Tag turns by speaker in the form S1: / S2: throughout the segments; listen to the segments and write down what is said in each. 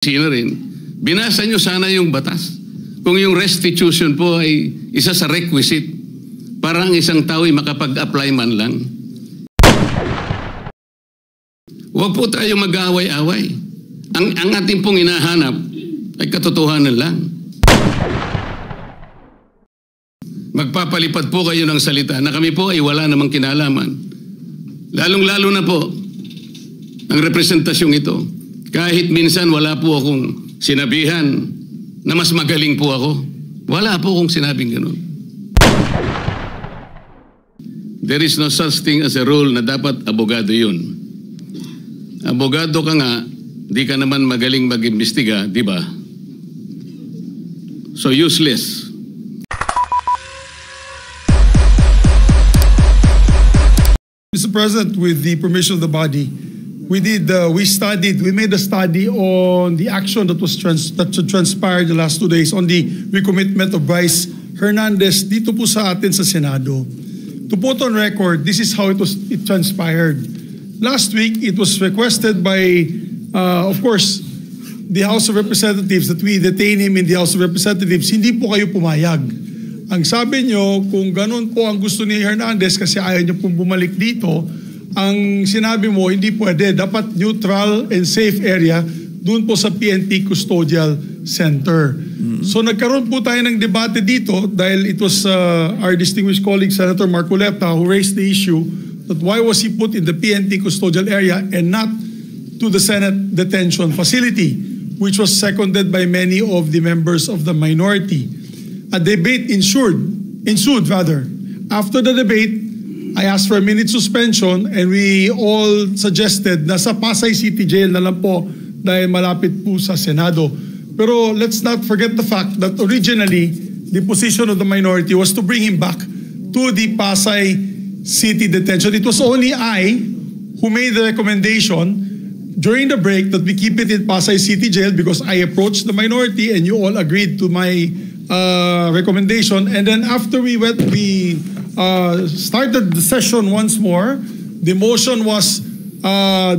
S1: Sino rin, binasa nyo sana yung batas. Kung yung restitution po ay isa sa requisite para ang isang tao ay makapag-apply man lang. Huwag po tayo mag-aaway-away. Ang ating pong hinahanap ay katotohanan lang. Magpapalipad po kayo ng salita na kami po ay wala namang kinalaman. Lalong-lalo na po ang representasyong ito. Kahit minsan wala po akong sinabihan na mas magaling po ako. Wala po akong sinabing ganun. There is no such thing as a rule na dapat abogado yun. Abogado ka nga, di ka naman magaling mag-imbestiga, di ba? So useless.
S2: Mr. President, with the permission of the body, we made a study on the action that transpired the last 2 days on the recommitment of Bryce Hernandez dito po sa atin sa Senado. To put on record, this is how it transpired. Last week, it was requested by, of course, the House of Representatives that we detain him in the House of Representatives. Hindi po kayo pumayag. Ang sabi nyo, kung ganun po ang gusto ni Hernandez kasi ayaw niyo pong bumalik dito, ang sinabi mo, hindi pwede. Dapat neutral and safe area doon po sa PNP Custodial Center. So nagkaroon po tayo ng debate dito dahil it was our distinguished colleague Senator Marcoleta who raised the issue that why was he put in the PNP Custodial area and not to the Senate Detention Facility, which was seconded by many of the members of the minority. A debate ensued. After the debate, I asked for a minute suspension and we all suggested na sa Pasay City Jail na lang po dahil malapit po sa Senado. Pero let's not forget the fact that originally, the position of the minority was to bring him back to the Pasay City Detention. It was only I who made the recommendation during the break that we keep it in Pasay City Jail because I approached the minority and you all agreed to my recommendation. And then after we started the session once more. The motion was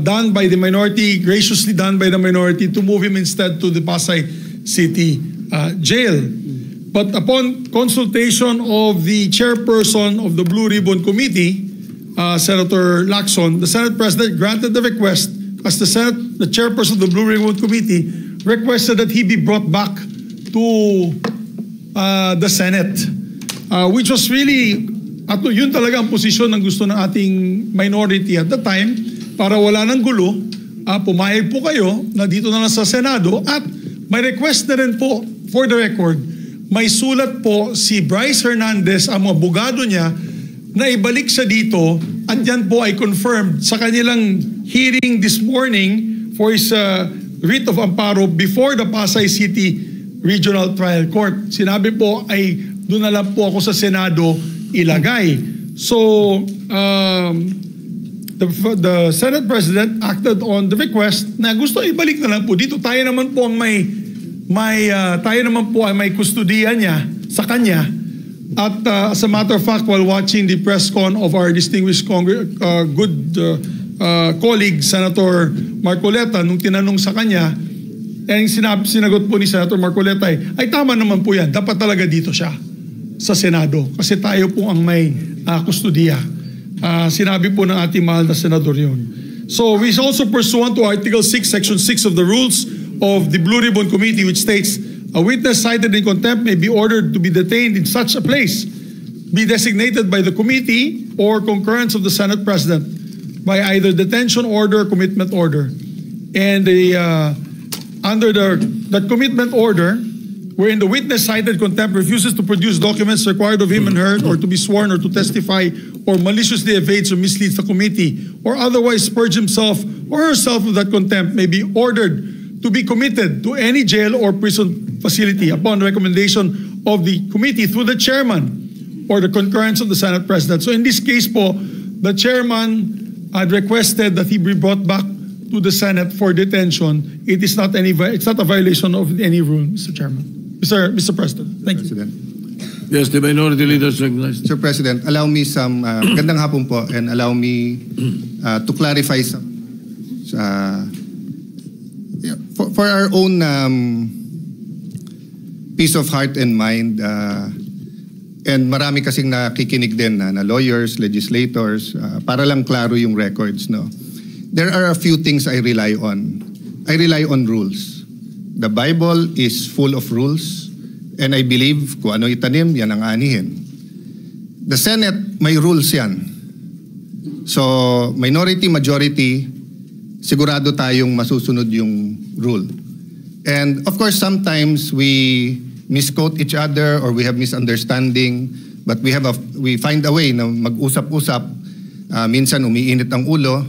S2: done by the minority, graciously done by the minority, to move him instead to the Pasay City Jail. But upon consultation of the chairperson of the Blue Ribbon Committee, Senator Lacson, the Senate President granted the request as the chairperson of the Blue Ribbon Committee requested that he be brought back to the Senate, which was really at yun talaga ang posisyon ng gusto ng ating minority at the time para wala ng gulo. Pumayag po kayo na dito na lang sa Senado at may request na rin po for the record, may sulat po si Bryce Hernandez, ang mga abogado niya, na ibalik siya dito at yan po ay confirmed sa kanilang hearing this morning for his writ of amparo before the Pasay City Regional Trial Court. Sinabi po ay doon na lang po ako sa Senado ilagay. So, the Senate President acted on the request na gusto ibalik na lang po dito. Tayo naman po ang may kustudiya niya sa kanya. At as a matter of fact, while watching the press con of our distinguished colleague Senator Marcoleta, nung tinanong sa kanya, sinagot po ni Senator Marcoleta ay tama naman po yan. Dapat talaga dito siya sa Senado kasi tayo po ang may kustudiya. Sinabi po ng ating mahal na senador yun. So we also pursuant to Article 6, Section 6 of the rules of the Blue Ribbon Committee, which states, a witness cited in contempt may be ordered to be detained in such a place, be designated by the committee or concurrence of the Senate President by either detention order or commitment order. And under that commitment order, wherein the witness cited contempt refuses to produce documents required of him and her or to be sworn or to testify or maliciously evades or misleads the committee or otherwise purge himself or herself of that contempt may be ordered to be committed to any jail or prison facility upon recommendation of the committee through the chairman or the concurrence of the Senate President. So in this case po, the chairman had requested that he be brought back to the Senate for detention. It's not a violation of any rule, Mr. Chairman. Mr. President, thank you.
S1: Yes, the minority leader is recognized.
S3: Mr. President, allow me some, gandang hapon po, and allow me to clarify some. for our own peace of heart and mind, and marami kasing nakikinig din na lawyers, legislators, para lang klaro yung records, no? There are a few things I rely on. I rely on rules. The Bible is full of rules, and I believe kung ano itanim, yan ang anihin. The Senate, may rules yan. So, minority, majority, sigurado tayong masusunod yung rule. And of course, sometimes we misquote each other or we have misunderstanding, but we find a way na mag-usap-usap. Minsan umiinit ang ulo.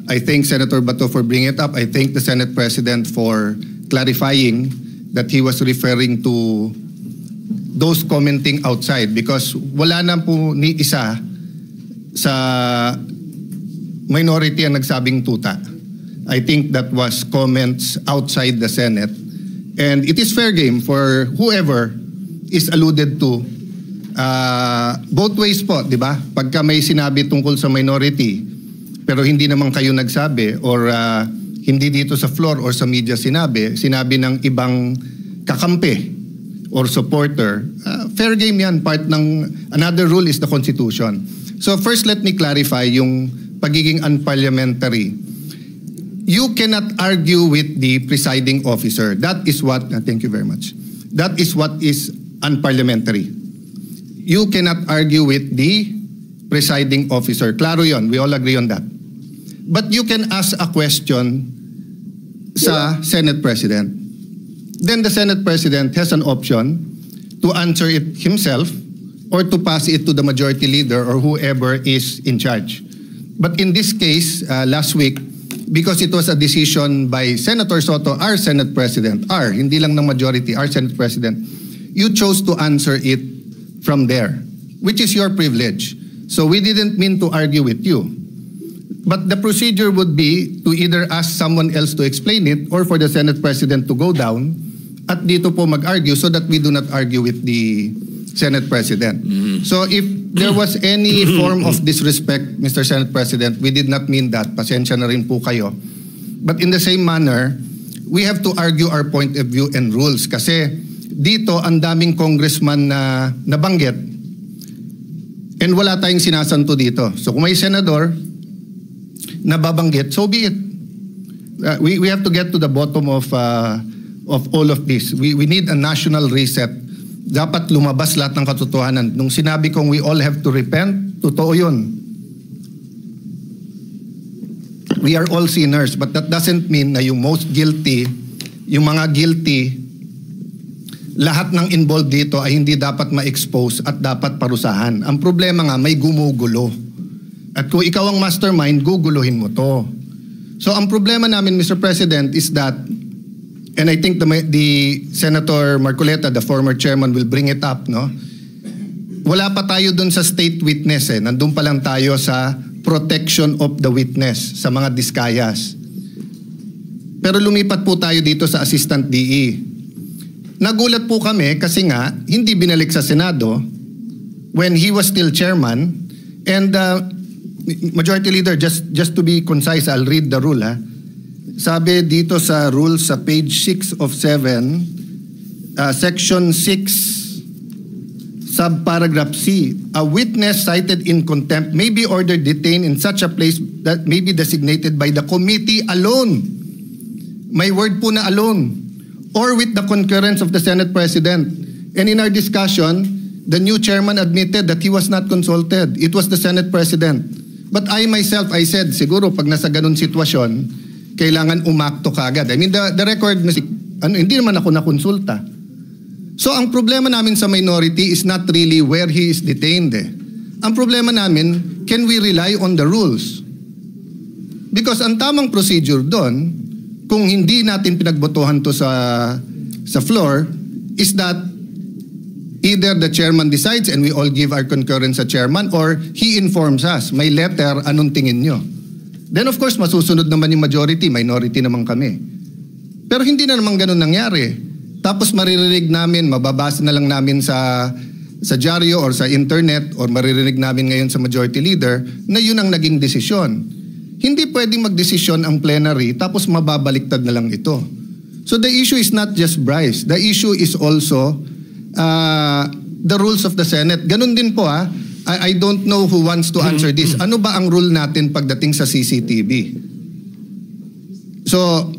S3: I thank Senator Bato for bringing it up. I thank the Senate President for clarifying that he was referring to those commenting outside, because wala na po ni isa sa minority ang nagsabing tuta. I think that was comments outside the Senate. And it is fair game for whoever is alluded to. Both ways po, di ba? Pagka may sinabi tungkol sa minority, pero hindi naman kayo nagsabi, or hindi dito sa floor or sa media sinabi ng ibang kakampi or supporter, fair game yan. Part ng another rule is the Constitution. So first, let me clarify yung pagiging unparliamentary. You cannot argue with the presiding officer. That is what, thank you very much. That is what is unparliamentary. You cannot argue with the presiding officer. Klaro yon, we all agree on that. But you can ask a question sa Senate President. Then the Senate President has an option to answer it himself or to pass it to the majority leader or whoever is in charge. But in this case, last week, because it was a decision by Senator Soto, our Senate President, hindi lang ng majority, our Senate President, you chose to answer it from there, which is your privilege. So we didn't mean to argue with you. But the procedure would be to either ask someone else to explain it or for the Senate President to go down at dito po mag-argue so that we do not argue with the Senate President. So if there was any form of disrespect, Mr. Senate President, we did not mean that. Pasensya na rin po kayo. But in the same manner, we have to argue our point of view and rules. Kasi dito, ang daming congressman na nabanggit and wala tayong sinasanto dito. So kung may senador na babanggit, so be it. We have to get to the bottom of all of this. We need a national reset. Dapat lumabas lahat ng katotohanan. Nung sinabi kong we all have to repent, totoo yun. We are all sinners, but that doesn't mean na yung most guilty, yung mga guilty, lahat ng involved dito ay hindi dapat ma-expose at dapat parusahan. Ang problema nga, may gumugulo. At kung ikaw ang mastermind, guguluhin mo to. So ang problema namin, Mr. President, is that, and I think the Senator Marcoleta, the former chairman, will bring it up, no? Wala pa tayo dun sa state witness eh. Nandun pa lang tayo sa protection of the witness, sa mga diskayas. Pero lumipat po tayo dito sa Assistant DE. Nagulat po kami kasi nga, hindi binalik sa Senado when he was still chairman. And Majority Leader, just to be concise, I'll read the rule, ha? Sabi dito sa rules sa page 6 of 7, section 6, subparagraph C, a witness cited in contempt may be ordered detained in such a place that may be designated by the committee alone. May word po na alone. Or with the concurrence of the Senate President. And in our discussion, the new chairman admitted that he was not consulted. It was the Senate President. But I myself, I said, siguro pag nasa ganun sitwasyon, kailangan umakto kagad. I mean, the record, hindi naman ako nakonsulta. So ang problema namin sa minority is not really where he is detained. Ang problema namin, can we rely on the rules? Because ang tamang procedure doon, kung hindi natin pinagbotohan to sa floor, is that either the chairman decides and we all give our concurrence sa chairman, or he informs us, may letter, anong tingin nyo? Then of course, masusunod naman yung majority, minority naman kami. Pero hindi na naman ganun nangyari. Tapos maririnig namin, mababasa na lang namin sa dyaryo or sa internet or maririnig namin ngayon sa majority leader na yun ang naging desisyon. hindi pwedeng magdesisyon ang plenary tapos mababaliktad na lang ito. So the issue is not just Bryce. The issue is also the rules of the Senate. Ganun din po I don't know who wants to answer this. Ano ba ang rule natin pagdating sa CCTV? So,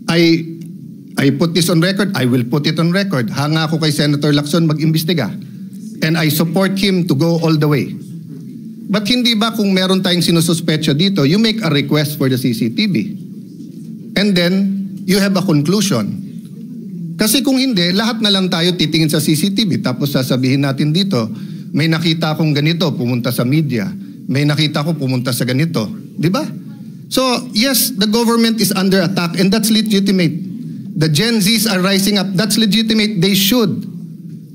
S3: I put this on record. I will put it on record. Hanga ako kay Senator Lacson mag-imbestiga. And I support him to go all the way. But hindi ba kung meron tayong sinususpetsa dito, you make a request for the CCTV. And then, you have a conclusion. Kasi kung hindi, lahat na lang tayo titingin sa CCTV. Tapos sasabihin natin dito, may nakita akong ganito, pumunta sa media. May nakita ko, pumunta sa ganito. Di ba? So, yes, the government is under attack and that's legitimate. The Gen Zs are rising up. That's legitimate. They should.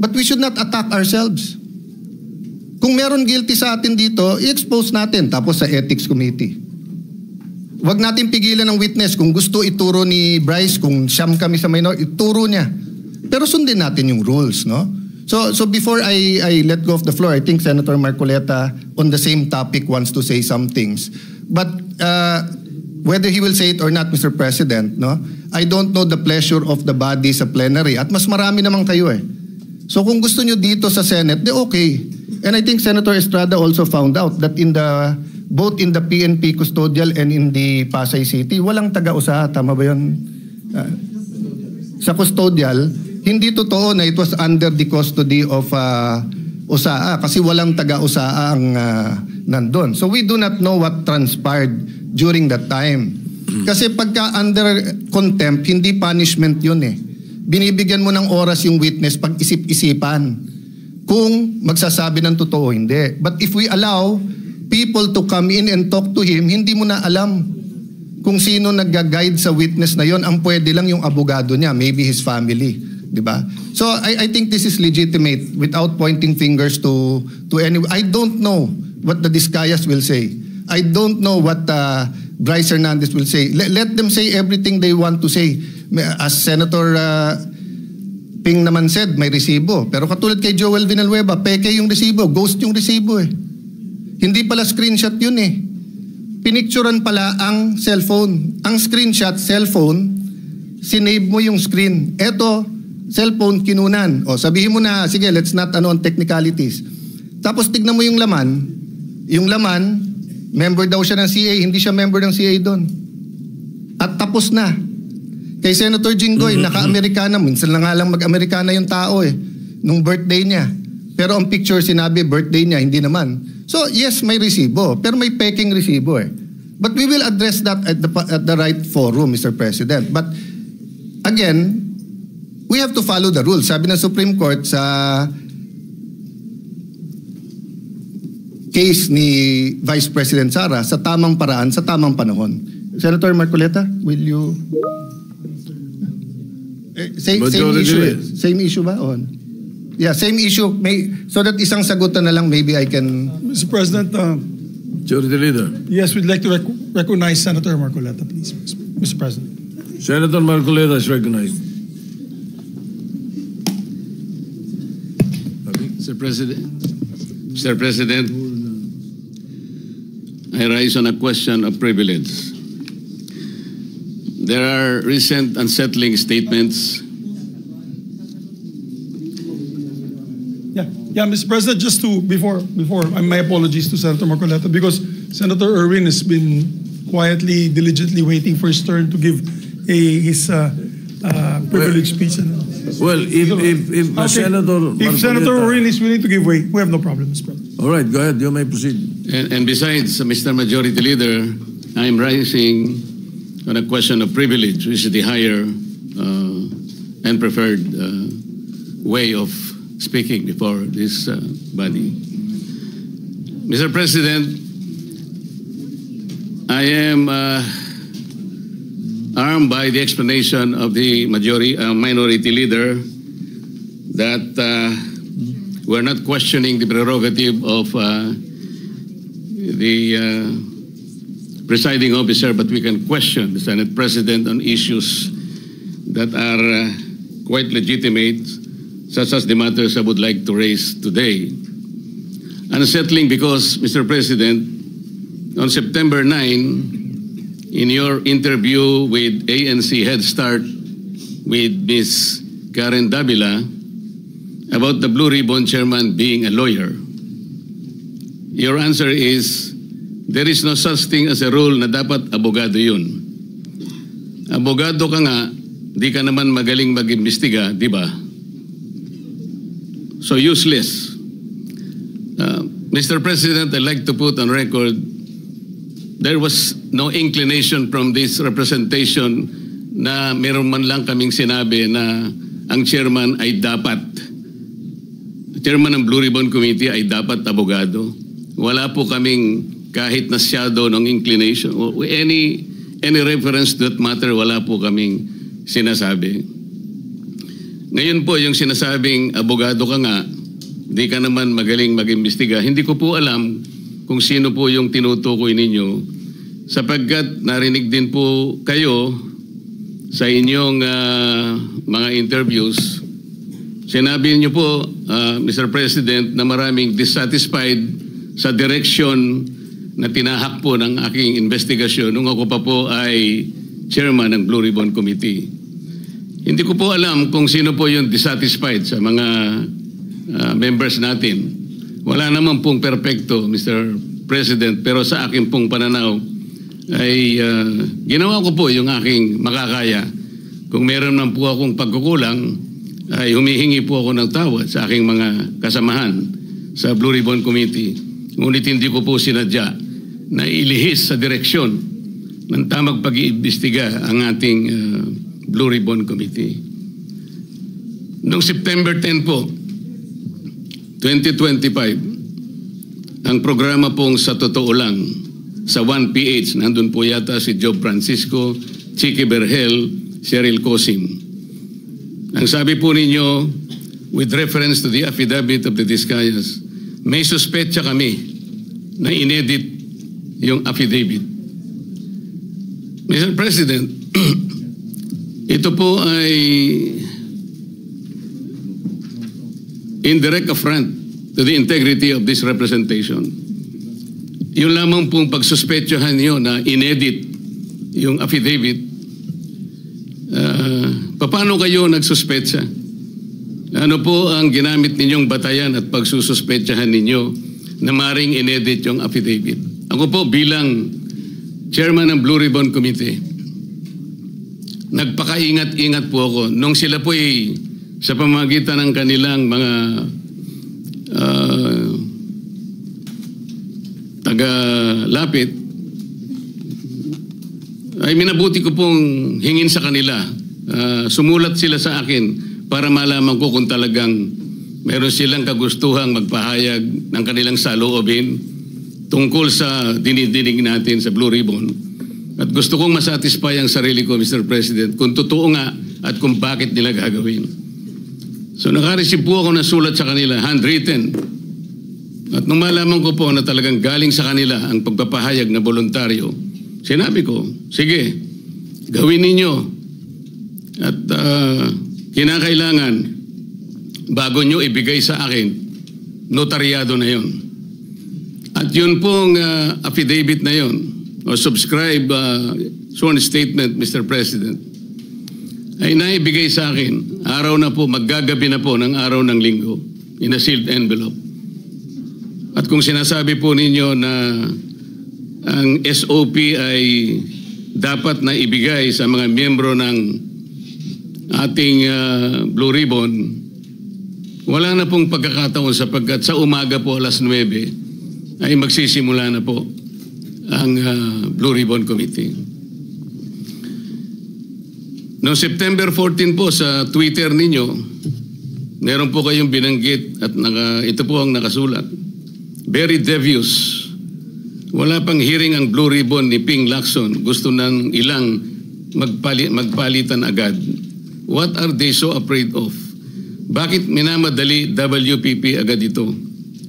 S3: But we should not attack ourselves. Kung meron guilty sa atin dito, i-expose natin. Tapos sa Ethics Committee. Huwag natin pigilan ng witness. Kung gusto ituro ni Bryce, kung siyam kami sa minor, ituro niya. Pero sundin natin yung rules, no? So before I let go of the floor, I think Senator Marcoleta on the same topic wants to say some things. But whether he will say it or not, Mr. President, no? I don't know the pleasure of the body sa plenary. At mas marami naman kayo eh. So kung gusto nyo dito sa Senate, di okay. And I think Senator Estrada also found out that both in the PNP custodial and in the Pasay City, walang taga-usaha. Tama ba yun? Sa custodial, hindi totoo na it was under the custody of USAA kasi walang taga-USAA ang nandun. So we do not know what transpired during that time. Kasi pagka under contempt, hindi punishment yun eh. Binibigyan mo ng oras yung witness pag isip-isipan kung magsasabi ng totoo hindi. But if we allow people to come in and talk to him, hindi mo na alam kung sino nag-guide sa witness na yon. Ang pwede lang yung abogado niya, maybe his family. Diba? So I think this is legitimate without pointing fingers to anyone. I don't know what the Discayas will say. I don't know what Bryce Hernandez will say. Let them say everything they want to say. As Senator Ping naman said, may resibo. Pero katulad kay Joel Villanueva, peke yung resibo, ghost yung resibo eh. Hindi pala screenshot yun eh. Pinicturan pala ang cellphone. Ang screenshot, cellphone, sinave mo yung screen. Eto, cellphone kinunan. O sabihin mo na, sige, let's not on technicalities. Tapos tignan mo yung laman. Yung laman, member daw siya ng CA, hindi siya member ng CA doon. At tapos na. Kay Senator Jinggoy, naka-Amerikana. Minsan na nga lang mag-Amerikana yung tao eh. Nung birthday niya. Pero ang picture sinabi, birthday niya, hindi naman. So yes, may resibo. Pero may peking resibo eh. But we will address that at the right forum, Mr. President. But again, we have to follow the rules. Sabi ng Supreme Court sa case ni Vice President Sara, sa tamang paraan, sa tamang panahon. Senator Marcoleta, will you... Same issue. Same issue ba? On. Yeah, same issue. So that isang sagutan na lang, maybe I can...
S2: Mr. President,
S4: Majority Leader.
S2: yes, we'd like to recognize Senator Marcoleta, please, Mr. President.
S4: Senator Marcoleta is recognized.
S1: Mr. President, I rise on a question of privilege. There are recent unsettling statements.
S2: Yeah, Mr. President, just to, before, my apologies to Senator Marcoleta, because Senator Erwin has been quietly, diligently waiting for his turn to give his privileged speech.
S4: Well, if
S2: Senator Erwin is willing to give way, we have no problem, Mr. President.
S4: All right, go ahead. You may proceed.
S1: And besides, Mr. Majority Leader, I am rising on a question of privilege, which is the higher and preferred way of speaking before this body. Mr. President, I am armed by the explanation of the minority leader that we're not questioning the prerogative of the presiding officer, but we can question the Senate President on issues that are quite legitimate, such as the matters I would like to raise today. Unsettling because, Mr. President, on September 9, in your interview with ANC Head Start with Ms. Karen Davila about the Blue Ribbon chairman being a lawyer, your answer is, there is no such thing as a rule na dapat abogado yun. Abogado ka nga, di ka naman magaling mag-imbestiga, di ba? So useless. Mr. President, I'd like to put on record, there was no inclination from this representation na meron man lang kaming sinabi na ang chairman ay dapat, chairman ng Blue Ribbon Committee ay dapat abogado. Wala po kaming kahit na shadow ng inclination. Any reference to that matter, wala po kaming sinasabi. Ngayon po, yung sinasabing abogado ka nga, di ka naman magaling mag-imbestiga, hindi ko po alam kung sino po yung tinutukoy ninyo sapagkat narinig din po kayo sa inyong mga interviews. Sinabi niyo po, Mr. President, na maraming dissatisfied sa direction na tinahak po ng aking investigasyon nung ako pa po ay chairman ng Blue Ribbon Committee. Hindi ko po alam kung sino po yung dissatisfied sa mga members natin. Wala naman pong perpekto, Mr. President, pero sa akin pong pananaw ay ginawa ko po yung aking makakaya. Kung meron man po akong pagkukulang, ay humihingi po ako ng tawad sa aking mga kasamahan sa Blue Ribbon Committee. Ngunit hindi ko po sinadya na ilihis sa direksyon ng tamang pag-iimbestiga ang ating Blue Ribbon Committee. Noong September 10 po, 2025, ang programa pong Sa Totoo Lang sa 1PH, nandun po yata si Job Francisco, Chicky Berhel, Cheryl Cosim. Ang sabi po ninyo, with reference to the affidavit of the Discayas, may suspetsa kami na inedit yung affidavit. Mr. President, ito po ay indirect affront to the integrity of this representation. Yung lamang pong pagsuspetsahan niyo na inedit yung affidavit, paano kayo nagsuspetsa? Ano po ang ginamit ninyong batayan at pagsususpetsahan ninyo na maring inedit yung affidavit? Ako po bilang chairman ng Blue Ribbon Committee, nagpakaingat-ingat po ako nung sila po ay sa pamamagitan ng kanilang mga taga-lapit, ay minabuti ko pong hingin sa kanila. Sumulat sila sa akin para malaman ko kung talagang meron silang kagustuhang magpahayag ng kanilang saloobin tungkol sa dinidinig natin sa Blue Ribbon. At gusto kong masatisfy ang sarili ko, Mr. President, kung totoo nga at kung bakit nila gagawin. So nakareceive po ako ng sulat sa kanila, handwritten. At nung malaman ko po na talagang galing sa kanila ang pagpapahayag na voluntaryo, sinabi ko, sige, gawin ninyo. At kinakailangan, bago nyo ibigay sa akin, notaryado na yon. At yun pong affidavit na yon, o subscribe sworn statement, Mr. President, ay naibigay sa akin, araw na po, maggagabi na po ng araw ng linggo, in a sealed envelope. At kung sinasabi po ninyo na ang SOP ay dapat na ibigay sa mga miyembro ng ating Blue Ribbon, wala na pong pagkakataon sapagkat sa umaga po alas 9 ay magsisimula na po ang Blue Ribbon Committee. Noong September 14 po sa Twitter ninyo, meron po kayong binanggit at ito po ang nakasulat. Very devious. Wala pang hearing ang Blue Ribbon ni Ping Lacson. Gusto ng ilang magpalitan agad. What are they so afraid of? Bakit minamadali WPP agad ito?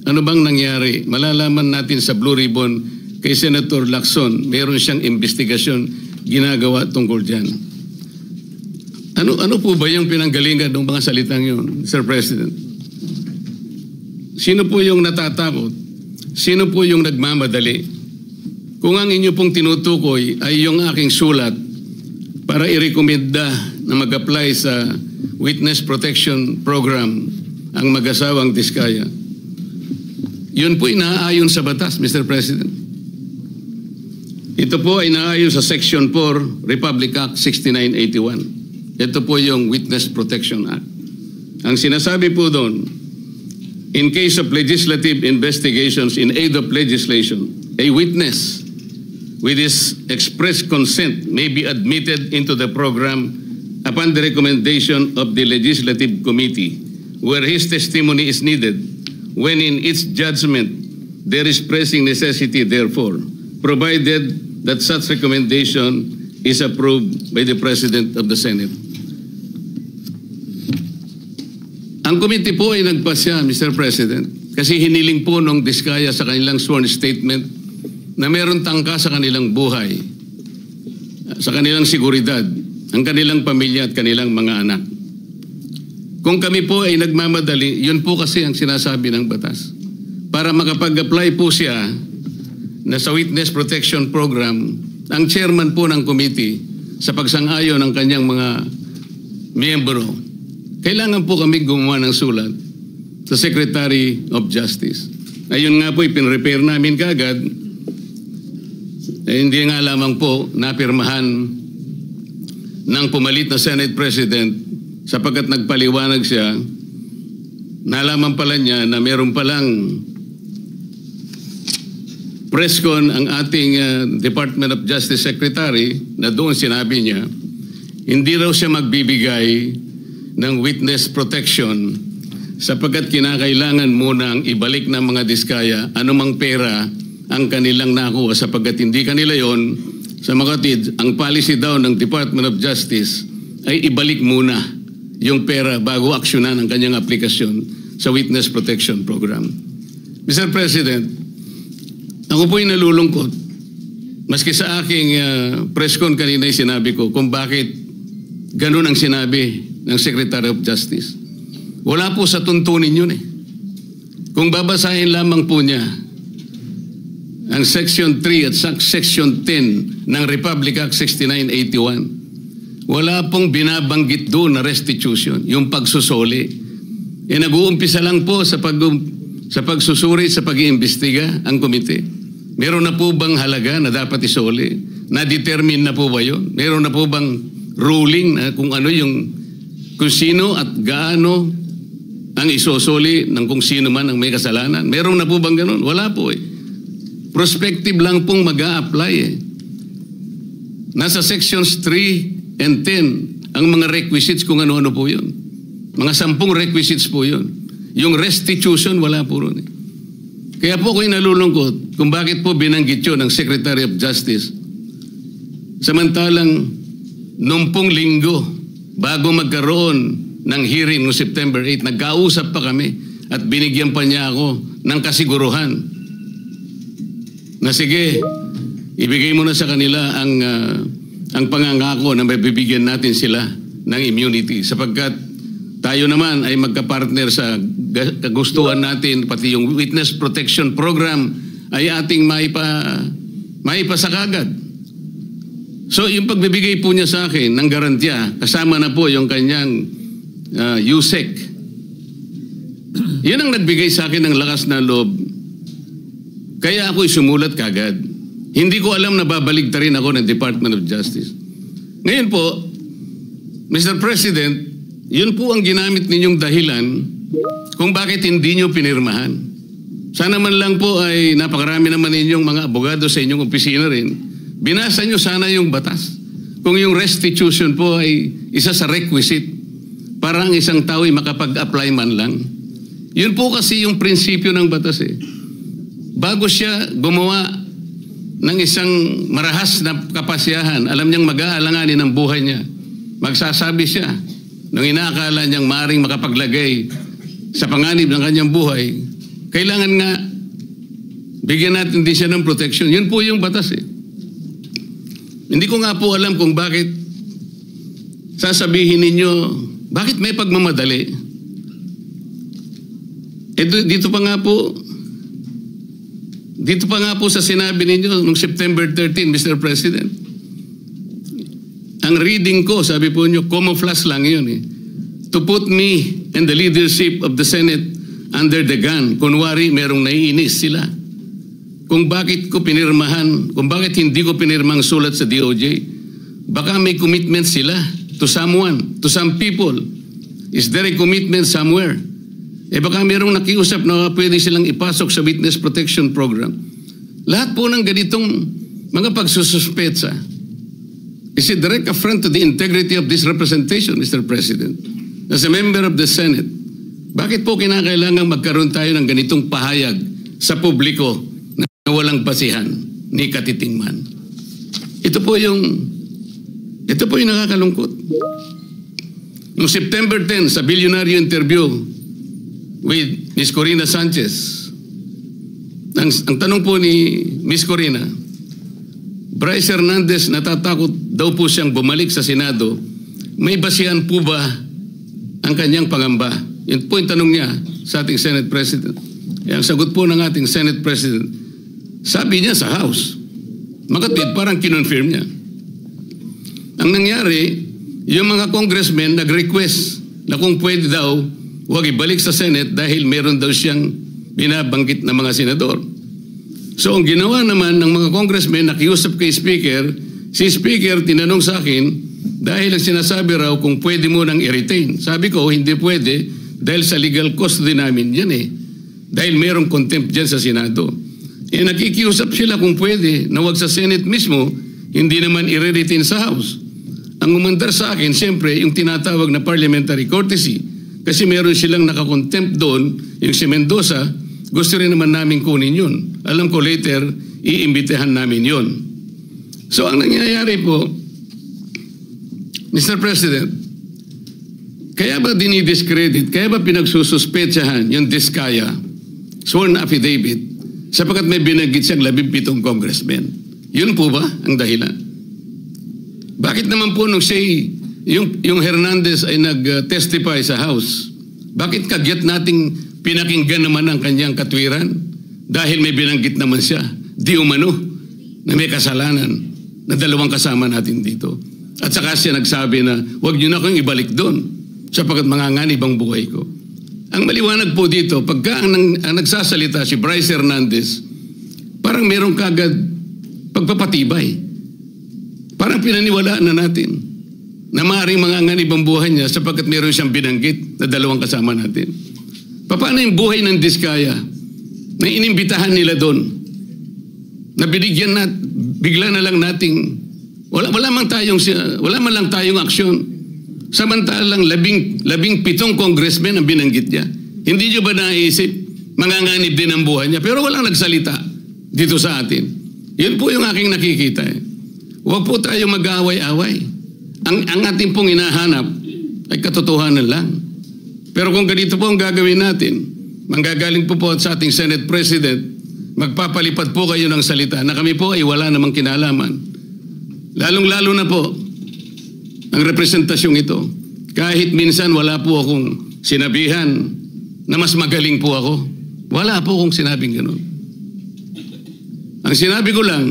S1: Ano bang nangyari? Malalaman natin sa Blue Ribbon kay Senator Lacson, meron siyang investigasyon ginagawa tungkol dyan. Ano po ba yung pinanggalingan ng mga salitang yun, Sir President? Sino po yung natatakot? Sino po yung nagmamadali? kung ang inyo pong tinutukoy ay yung aking sulat para irekomenda na mag-apply sa Witness Protection Program ang mag-asawang Diskaya, yun po inaayon sa batas, Mr. President. Ito po ay naayon sa Section 4, Republic Act 6981. Ito po yung Witness Protection Act. Ang sinasabi po doon, in case of legislative investigations in aid of legislation, a witness with his express consent may be admitted into the program upon the recommendation of the Legislative Committee where his testimony is needed when in its judgment there is pressing necessity therefore, provided that such recommendation is approved by the President of the Senate. Ang committee po ay nagpasya, Mr. President, kasi hiniling po nung Diskaya sa kanilang sworn statement na meron tangka sa kanilang buhay, sa kanilang seguridad, ang kanilang pamilya at kanilang mga anak. Kung kami po ay nagmamadali, yun po kasi ang sinasabi ng batas. Para makapag-apply po siya na sa Witness Protection Program, ang chairman po ng committee sa pagsang-ayon ng kanyang mga miyembro, kailangan po kami gumawa ng sulat sa Secretary of Justice. Ayun nga po, ipinrepair namin kaagad. Hindi nga lamang po napirmahan ng pumalit na Senate President sapagkat nagpaliwanag siya, nalaman pala niya na meron palang press con ang ating Department of Justice Secretary na doon sinabi niya, hindi raw siya magbibigay ng witness protection sapagkat kinakailangan muna ang ibalik ng mga Diskaya anumang pera ang kanilang nakuha sapagkat hindi kanila yon. Sa makatid, ang policy daw ng Department of Justice ay ibalik muna yung pera bago aksyonan ang kanyang aplikasyon sa Witness Protection Program. Mr. President, ako po'y nalulungkot. Maski sa aking press con kanina sinabi ko kung bakit ganun ang sinabi ng Secretary of Justice. Wala po sa tuntunin yun eh. Kung babasahin lamang po niya ang Section 3 at Section 10 ng Republic Act 6981, wala pong binabanggit doon na restitution, yung pagsusuli. Nag-uumpisa lang po sa pagsusuri, sa pag-iimbestiga ang komite. Meron na po bang halaga na dapat isuli? Na-determine na po ba yun? Meron na po bang ruling na kung ano kung sino at gaano ang isusuli ng kung sino man ang may kasalanan? Meron na po bang ganun? Wala po eh. Prospective lang pong mag-a-apply eh. Nasa sections 3 and 10 ang mga requisites kung ano-ano po yun. Mga 10 requisites po yun. Yung restitution, wala po ron eh. Kaya po ako'y nalulungkot kung bakit po binanggit yun ng Secretary of Justice. Samantalang noong pong linggo, bago magkaroon ng hearing noong September 8, nagkausap pa kami at binigyan pa niya ako ng kasiguruhan na sige, ibigay mo na sa kanila ang pangangako na mabibigyan natin sila ng immunity sapagkat tayo naman ay magka-partner sa kagustuhan natin, pati yung Witness Protection Program ay ating maipasakagad. So yung pagbibigay po niya sa akin ng garantiya, kasama na po yung kanyang USEC. Yan ang nagbigay sa akin ng lakas na loob. Kaya ako'y sumulat kagad. Hindi ko alam na babaligtarin ako ng Department of Justice. Ngayon po, Mr. President, yun po ang ginamit ninyong dahilan kung bakit hindi nyo pinirmahan. Sana man lang po ay napakarami naman ninyong mga abogado sa inyong opisina rin. Binasa nyo sana yung batas. Kung yung restitution po ay isa sa requisite para ang isang tao ay makapag-apply man lang. Yun po kasi yung prinsipyo ng batas eh. Bago siya gumawa ng isang marahas na kapasyahan, alam niyang mag-aalanganin ang buhay niya. Magsasabi siya nung inaakala niyang maaring makapaglagay sa panganib ng kanyang buhay, kailangan nga bigyan natin din siya ng protection. Yun po yung batas eh. Hindi ko nga po alam kung bakit sasabihin ninyo, bakit may pagmamadali? Dito pa nga po, Dito pa nga po sa sinabi ninyo noong September 13, Mr. President. Ang reading ko, sabi po nyo, camouflage lang yun eh. To put me and the leadership of the Senate under the gun. Kunwari, merong naiinis sila. Kung bakit ko pinirmahan, kung bakit hindi ko pinirmang sulat sa DOJ, baka may commitment sila to someone, to some people. Is there a commitment somewhere? Eh baka merong nakiusap na pwede silang ipasok sa Witness Protection Program. Lahat po ng ganitong mga pagsususpetsa is a direct affront to the integrity of this representation, Mr. President. As a member of the Senate, bakit po kinakailangan magkaroon tayo ng ganitong pahayag sa publiko na walang basihan ni katitingman? Ito po yung nakakalungkot. Noong September 10, sa bilyonaryo interview with Ms. Corina Sanchez, ang tanong po ni Ms. Corina, Bryce Hernandez natatakot daw po siyang bumalik sa Senado. May basihan po ba ang kanyang pangamba? Yun po yung tanong niya sa ating Senate President. Ang sagot po ng ating Senate President, sabi niya sa House. Makatwid, parang kinonfirm niya. Ang nangyari, yung mga congressmen nag-request na kung pwede daw, huwag ibalik sa Senate dahil meron daw siyang binabanggit na mga senador. So ang ginawa naman ng mga congressmen, nakiusap kay Speaker, si Speaker tinanong sa akin, dahil ang sinasabi raw kung pwede mo nang i-retain. Sabi ko, hindi pwede dahil sa legal custody namin yan eh. Dahil merong contempt dyan sa Senado. Eh nakikiusap sila kung pwede na wag sa Senate mismo, hindi naman i-retain sa House. Ang umandar sa akin, siyempre, yung tinatawag na parliamentary courtesy. Kasi meron silang nakakontempt doon, yung si Mendoza, gusto rin naman namin kunin yun. Alam ko later, iimbitehan namin yun. So ang nangyayari po, Mr. President, kaya ba dinidiscredit, kaya ba pinagsususpetsahan yung Diskaya sworn affidavit sapagkat may binanggit siyang 17 congressmen? Yun po ba ang dahilan? Bakit naman po nung yung Hernandez ay nag-testify sa House, bakit kagyat nating pinakinggan naman ang kanyang katwiran? Dahil may binanggit naman siya, di umano, na may kasalanan na dalawang kasama natin dito. At saka siya nagsabi na, huwag niyo na akong ibalik doon sapagkat manganganib ang buhay ko. Ang maliwanag po dito, pagka ang nagsasalita si Bryce Hernandez, parang merong kagad pagpapatibay. Parang pinaniwalaan na natin na maaaring manganganib ang buhay niya sapagkat meron siyang binanggit na dalawang kasama natin. Paano yung buhay ng Diskaya na inimbitahan nila doon? Na binigyan na, bigla na lang nating, wala man lang tayong aksyon. Samantalang 17 congressmen ang binanggit niya. Hindi niyo ba naisip, manganganib din ang buhay niya? Pero walang nagsalita dito sa atin. Yun po yung aking nakikita eh. Huwag po tayo mag-away-away. Ang ating pong hinahanap ay katotohanan lang. Pero kung ganito po ang gagawin natin, manggagaling po sa ating Senate President, magpapalipad po kayo ng salita na kami po ay wala namang kinalaman. Lalong-lalo na po ang representasyong ito. Kahit minsan wala po akong sinabihan na mas magaling po ako. Wala po akong sinabing gano'n. Ang sinabi ko lang,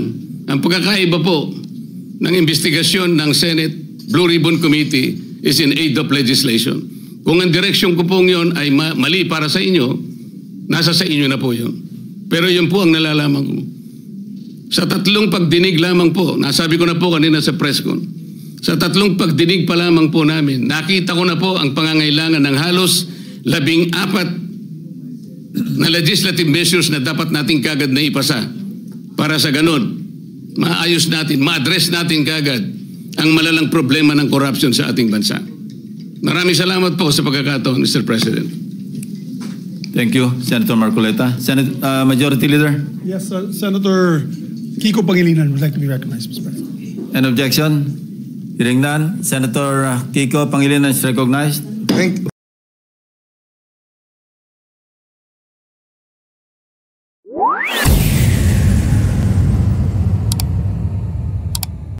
S1: ang pagkakaiba po ng investigasyon ng Senate Blue Ribbon Committee is in aid of legislation. Kung ang direksyon ko pong yun ay mali para sa inyo, nasa sa inyo na po yun. Pero yun po ang nalalaman ko. Sa 3 pagdinig lamang po, nasabi ko na po kanina sa press con, sa 3 pagdinig pa lamang po namin, nakita ko na po ang pangangailangan ng halos 14 na legislative measures na dapat nating kagad na ipasa para sa ganun, maayos natin, ma-address natin kagad ang malalang problema ng corruption sa ating bansa. Maraming salamat po sa pagkakataon, Mr. President.
S5: Thank you, Senator Marcoleta. Majority Leader?
S2: Yes, Senator Kiko Pangilinan would like to be recognized, Mr. President.
S5: An objection? Hearing none, Senator Kiko Pangilinan is recognized.
S3: Thank you.